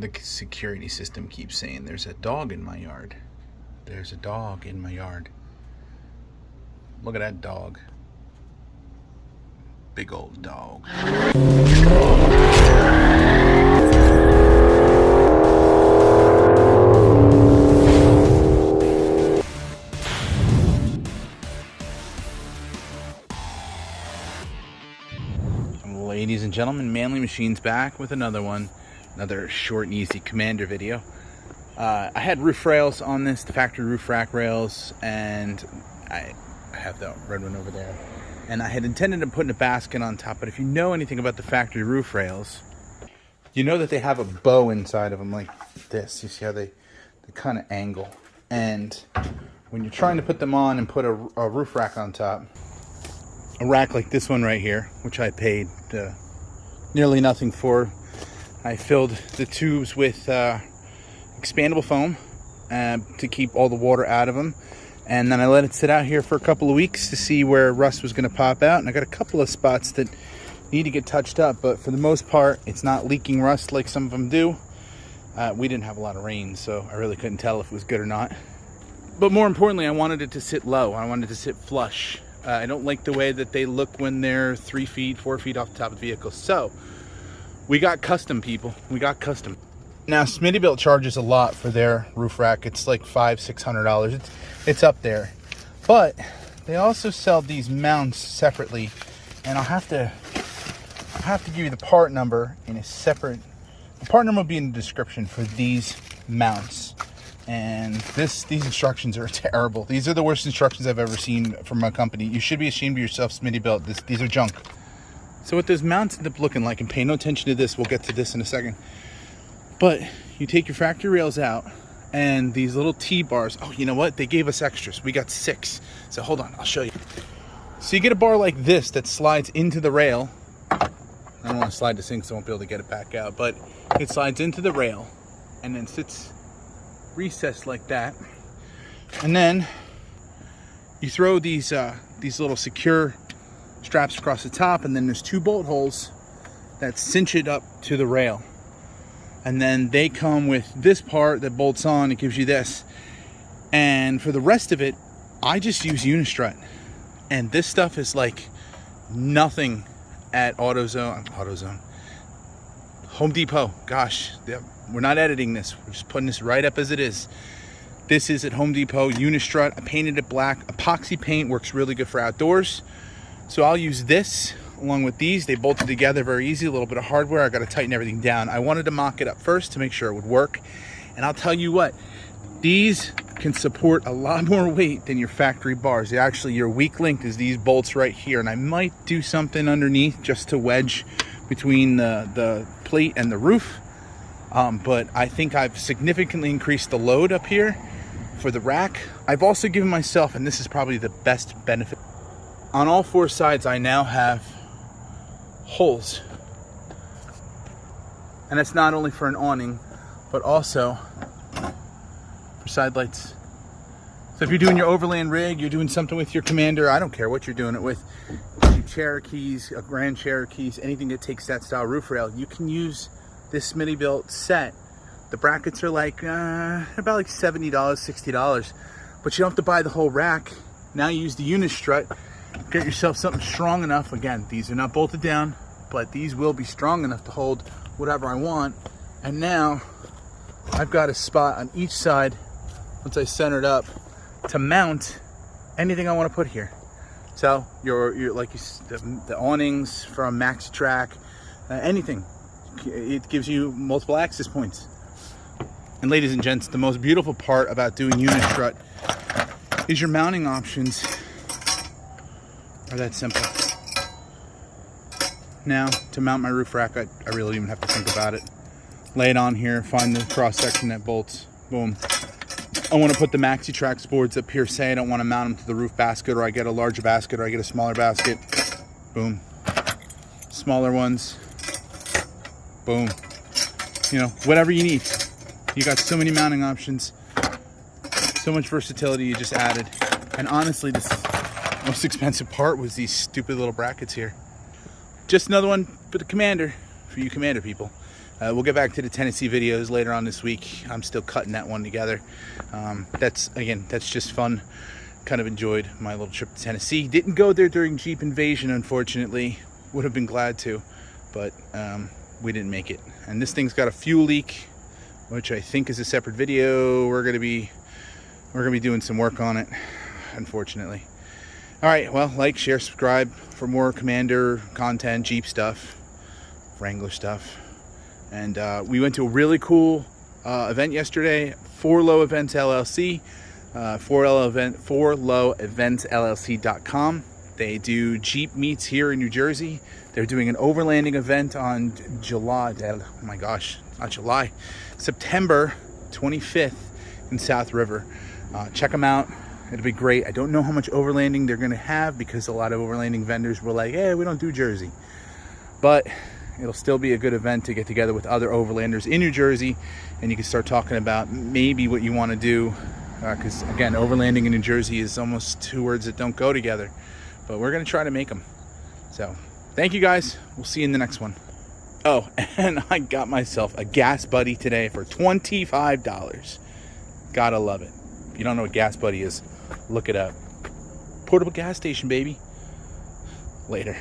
The security system keeps saying there's a dog in my yard. There's a dog in my yard. Look at that dog. Big old dog. Ladies and gentlemen, Manly Machines back with another one. Another short and easy Commander video. I had roof rails on this, the factory roof rack rails, and I have the red one over there. And I had intended on putting a basket on top, but if you know anything about the factory roof rails, you know that they have a bow inside of them like this. You see how they kind of angle. And when you're trying to put them on and put a roof rack on top, a rack like this one right here, which I paid nearly nothing for, I filled the tubes with expandable foam to keep all the water out of them, and then I let it sit out here for a couple of weeks to see where rust was going to pop out. And I got a couple of spots that need to get touched up, but for the most part it's not leaking rust like some of them do. We didn't have a lot of rain, so I really couldn't tell if it was good or not. But more importantly, I wanted it to sit low. I wanted it to sit flush. I don't like the way that they look when they're 3 feet, 4 feet off the top of the vehicle. So we got custom, people. We got custom. Now, Smittybilt charges a lot for their roof rack. It's like $500–600. It's up there. But they also sell these mounts separately, and I'll have to give you the part number in a separate. The part number will be in the description for these mounts. And these instructions are terrible. These are the worst instructions I've ever seen from a company. You should be ashamed of yourself, Smittybilt. These are junk. So what those mounts end up looking like, and pay no attention to this, we'll get to this in a second. But you take your factory rails out, and these little T-bars, oh, you know what? They gave us extras. We got 6. So hold on, I'll show you. So you get a bar like this that slides into the rail. I don't want to slide this in because I won't be able to get it back out, but it slides into the rail and then sits recessed like that. And then you throw these little secure straps across the top, and then there's 2 bolt holes that cinch it up to the rail. And then they come with this part that bolts on. It gives you this. And for the rest of it, I just use Unistrut. And this stuff is like nothing at AutoZone. Home Depot. Gosh, we're not editing this. We're just putting this right up as it is. This is at Home Depot, Unistrut. I painted it black. Epoxy paint works really good for outdoors. So I'll use this along with these. They bolted together very easy. A little bit of hardware. I got to tighten everything down. I wanted to mock it up first to make sure it would work. And I'll tell you what, these can support a lot more weight than your factory bars. Actually, your weak link is these bolts right here. And I might do something underneath just to wedge between the plate and the roof. But I think I've significantly increased the load up here for the rack. I've also given myself, and this is probably the best benefit, on all 4 sides I now have holes, and that's not only for an awning but also for side lights. So if you're doing your overland rig, you're doing something with your Commander, I don't care what you're doing it with, Cherokees, Grand Cherokees, anything that takes that style roof rail, you can use this Smittybilt set. The brackets are like about like $70, $60, but you don't have to buy the whole rack. Now you use the Unistrut. Get yourself something strong enough. Again, these are not bolted down, but these will be strong enough to hold whatever I want. And now I've got a spot on each side, once I center it up, to mount anything I want to put here. So your like the awnings from MaxiTrack, anything. It gives you multiple access points. And ladies and gents, the most beautiful part about doing Unistrut is your mounting options are that simple. Now, to mount my roof rack, I really don't even have to think about it. Lay it on here, find the cross section that bolts, boom. I want to put the MaxiTrack boards up here, say I don't want to mount them to the roof basket, or I get a larger basket, or I get a smaller basket, boom. Smaller ones, boom. You know, whatever you need. You got so many mounting options, so much versatility you just added. And honestly, this most expensive part was these stupid little brackets here. Just another one for the Commander, for you Commander people. We'll get back to the Tennessee videos later on this week. I'm still cutting that one together. That's just fun. Kind of enjoyed my little trip to Tennessee. Didn't go there during Jeep Invasion, unfortunately. Would have been glad to, but we didn't make it. And this thing's got a fuel leak, which I think is a separate video. We're gonna be doing some work on it, unfortunately. All right, well, like, share, subscribe for more Commander content, Jeep stuff, Wrangler stuff. And we went to a really cool event yesterday, 4Low Events LLC, 4LowEventsLLC.com. They do Jeep meets here in New Jersey. They're doing an overlanding event on September 25th in South River. Check them out. It'll be great. I don't know how much overlanding they're going to have because a lot of overlanding vendors were like, hey, we don't do Jersey. But it'll still be a good event to get together with other overlanders in New Jersey, and you can start talking about maybe what you want to do. Because, again, overlanding in New Jersey is almost two words that don't go together. But we're going to try to make them. So, thank you guys. We'll see you in the next one. Oh, and I got myself a Gas Buddy today for $25. Gotta love it. If you don't know what Gas Buddy is, look it up. Portable gas station, baby. Later.